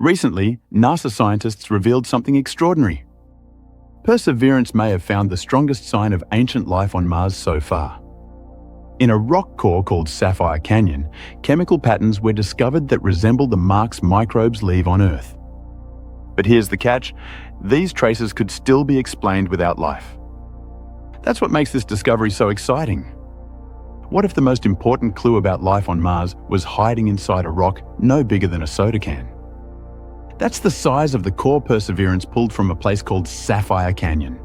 Recently, NASA scientists revealed something extraordinary. Perseverance may have found the strongest sign of ancient life on Mars so far. In a rock core called Sapphire Canyon, chemical patterns were discovered that resemble the marks microbes leave on Earth. But here's the catch: these traces could still be explained without life. That's what makes this discovery so exciting. What if the most important clue about life on Mars was hiding inside a rock no bigger than a soda can? That's the size of the core Perseverance pulled from a place called Sapphire Canyon.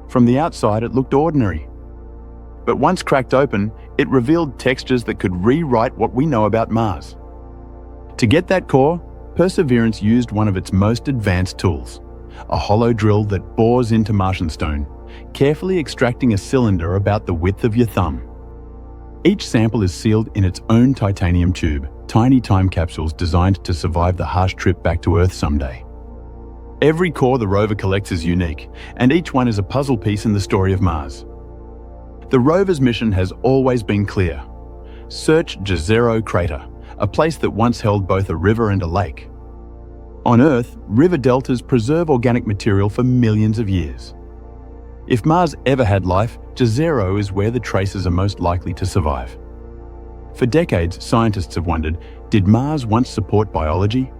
From the outside, it looked ordinary. But once cracked open, it revealed textures that could rewrite what we know about Mars. To get that core, Perseverance used one of its most advanced tools, a hollow drill that bores into Martian stone, carefully extracting a cylinder about the width of your thumb. Each sample is sealed in its own titanium tube, tiny time capsules designed to survive the harsh trip back to Earth someday. Every core the rover collects is unique, and each one is a puzzle piece in the story of Mars. The rover's mission has always been clear: search Jezero Crater, a place that once held both a river and a lake. On Earth, river deltas preserve organic material for millions of years. If Mars ever had life, Jezero is where the traces are most likely to survive. For decades, scientists have wondered, did Mars once support biology?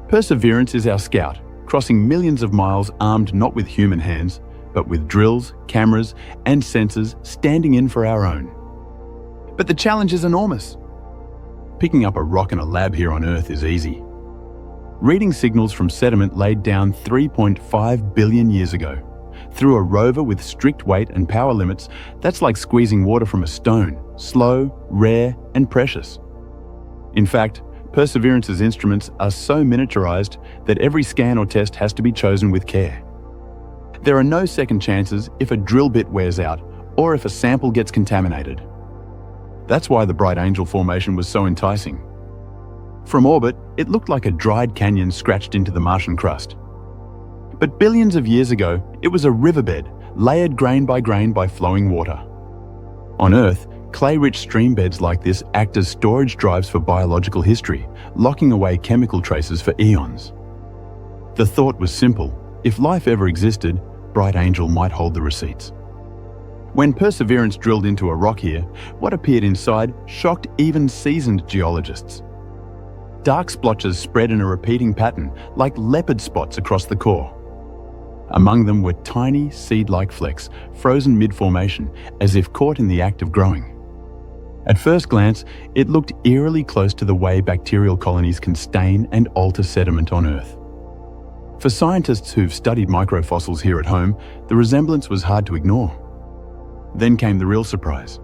Perseverance is our scout, crossing millions of miles armed not with human hands, but with drills, cameras, and sensors standing in for our own. But the challenge is enormous. Picking up a rock in a lab here on Earth is easy. Reading signals from sediment laid down 3.5 billion years ago. Through a rover with strict weight and power limits, that's like squeezing water from a stone, slow, rare, and precious. In fact, Perseverance's instruments are so miniaturized that every scan or test has to be chosen with care. There are no second chances if a drill bit wears out or if a sample gets contaminated. That's why the Bright Angel formation was so enticing. From orbit, it looked like a dried canyon scratched into the Martian crust. But billions of years ago, it was a riverbed, layered grain by flowing water. On Earth, clay-rich stream beds like this act as storage drives for biological history, locking away chemical traces for eons. The thought was simple: if life ever existed, Bright Angel might hold the receipts. When Perseverance drilled into a rock here, what appeared inside shocked even seasoned geologists. Dark splotches spread in a repeating pattern, like leopard spots across the core. Among them were tiny, seed-like flecks, frozen mid-formation, as if caught in the act of growing. At first glance, it looked eerily close to the way bacterial colonies can stain and alter sediment on Earth. For scientists who've studied microfossils here at home, the resemblance was hard to ignore. Then came the real surprise.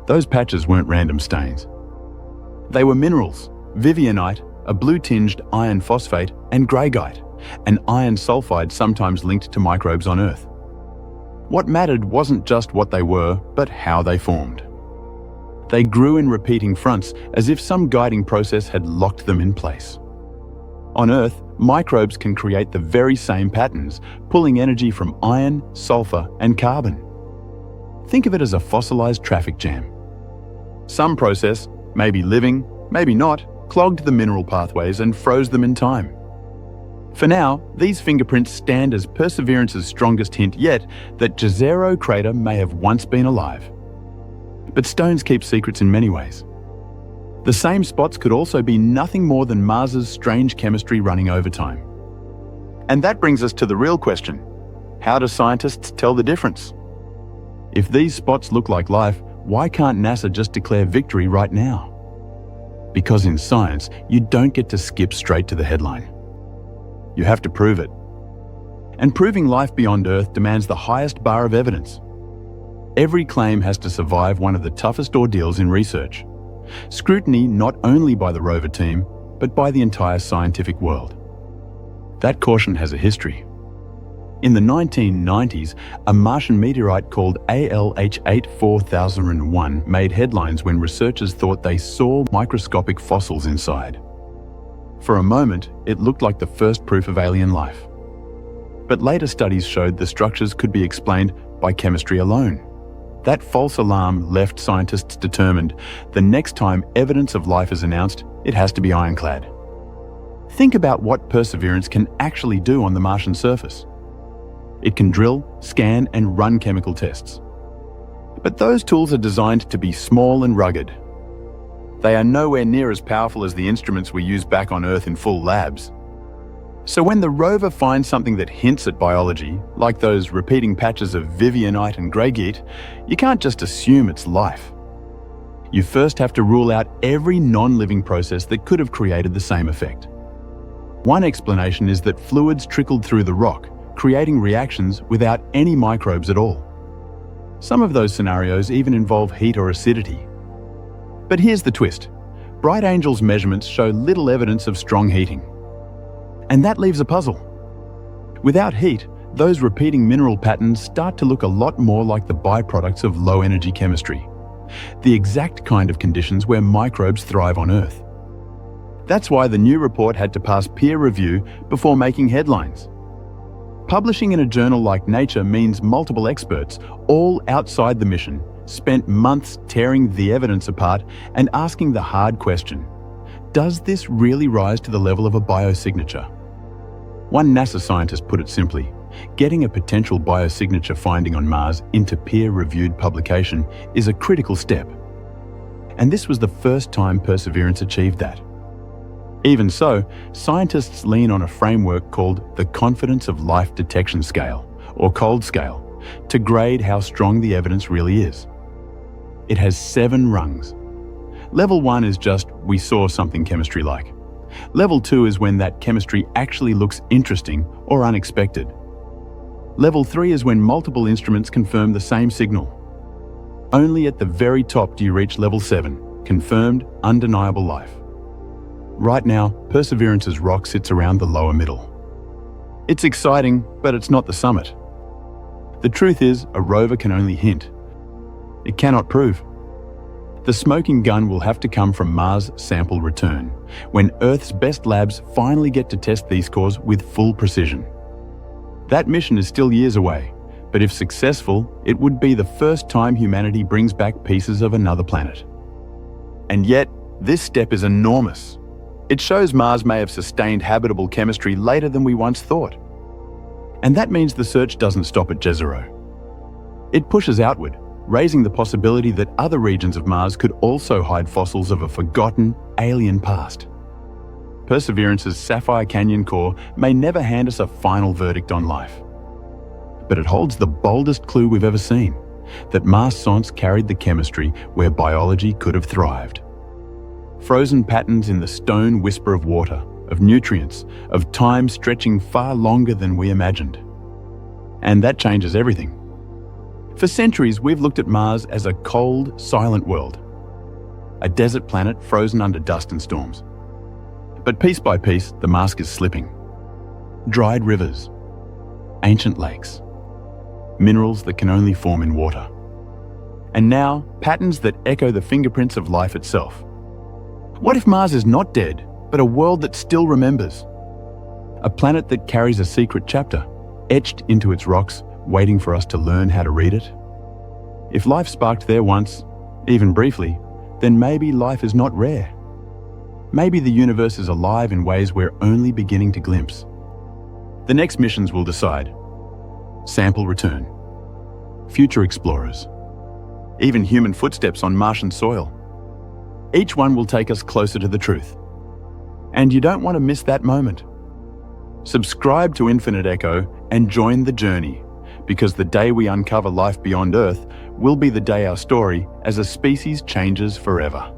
Those patches weren't random stains. They were minerals: vivianite, a blue-tinged iron phosphate, and greigite, an iron sulfide sometimes linked to microbes on Earth. What mattered wasn't just what they were, but how they formed. They grew in repeating fronts, as if some guiding process had locked them in place. On Earth, microbes can create the very same patterns, pulling energy from iron, sulfur, and carbon. Think of it as a fossilized traffic jam. Some process, maybe living, maybe not, clogged the mineral pathways and froze them in time. For now, these fingerprints stand as Perseverance's strongest hint yet that Jezero Crater may have once been alive. But stones keep secrets in many ways. The same spots could also be nothing more than Mars's strange chemistry running overtime. And that brings us to the real question: how do scientists tell the difference? If these spots look like life, why can't NASA just declare victory right now? Because in science, you don't get to skip straight to the headline. You have to prove it. And proving life beyond Earth demands the highest bar of evidence. Every claim has to survive one of the toughest ordeals in research. Scrutiny not only by the rover team, but by the entire scientific world. That caution has a history. In the 1990s, a Martian meteorite called ALH8 4001 made headlines when researchers thought they saw microscopic fossils inside. For a moment, it looked like the first proof of alien life. But later studies showed the structures could be explained by chemistry alone. That false alarm left scientists determined the next time evidence of life is announced, it has to be ironclad. Think about what Perseverance can actually do on the Martian surface. It can drill, scan, and run chemical tests. But those tools are designed to be small and rugged. They are nowhere near as powerful as the instruments we use back on Earth in full labs. So when the rover finds something that hints at biology, like those repeating patches of vivianite and greigite, you can't just assume it's life. You first have to rule out every non-living process that could have created the same effect. One explanation is that fluids trickled through the rock, creating reactions without any microbes at all. Some of those scenarios even involve heat or acidity. But here's the twist. Bright Angel's measurements show little evidence of strong heating. And that leaves a puzzle. Without heat, those repeating mineral patterns start to look a lot more like the byproducts of low-energy chemistry, the exact kind of conditions where microbes thrive on Earth. That's why the new report had to pass peer review before making headlines. Publishing in a journal like Nature means multiple experts, all outside the mission, spent months tearing the evidence apart and asking the hard question: does this really rise to the level of a biosignature? One NASA scientist put it simply: getting a potential biosignature finding on Mars into peer-reviewed publication is a critical step. And this was the first time Perseverance achieved that. Even so, scientists lean on a framework called the Confidence of Life Detection Scale, or COLD scale, to grade how strong the evidence really is. It has 7 rungs. Level 1 is just, we saw something chemistry-like. Level 2 is when that chemistry actually looks interesting or unexpected. Level 3 is when multiple instruments confirm the same signal. Only at the very top do you reach Level 7, confirmed, undeniable life. Right now, Perseverance's rock sits around the lower middle. It's exciting, but it's not the summit. The truth is, a rover can only hint. It cannot prove. The smoking gun will have to come from Mars sample return, when Earth's best labs finally get to test these cores with full precision. That mission is still years away, but if successful, it would be the first time humanity brings back pieces of another planet. And yet, this step is enormous. It shows Mars may have sustained habitable chemistry later than we once thought. And that means the search doesn't stop at Jezero. It pushes outward, raising the possibility that other regions of Mars could also hide fossils of a forgotten, alien past. Perseverance's Sapphire Canyon core may never hand us a final verdict on life. But it holds the boldest clue we've ever seen, that Martians carried the chemistry where biology could have thrived. Frozen patterns in the stone whisper of water, of nutrients, of time stretching far longer than we imagined. And that changes everything. For centuries, we've looked at Mars as a cold, silent world, a desert planet frozen under dust and storms. But piece by piece, the mask is slipping. Dried rivers, ancient lakes, minerals that can only form in water. And now, patterns that echo the fingerprints of life itself. What if Mars is not dead, but a world that still remembers? A planet that carries a secret chapter, etched into its rocks, waiting for us to learn how to read it? If life sparked there once, even briefly, then maybe life is not rare. Maybe the universe is alive in ways we're only beginning to glimpse. The next missions will decide. Sample return, future explorers, even human footsteps on Martian soil. Each one will take us closer to the truth. And you don't want to miss that moment. Subscribe to Infinite Echo and join the journey, because the day we uncover life beyond Earth will be the day our story as a species changes forever.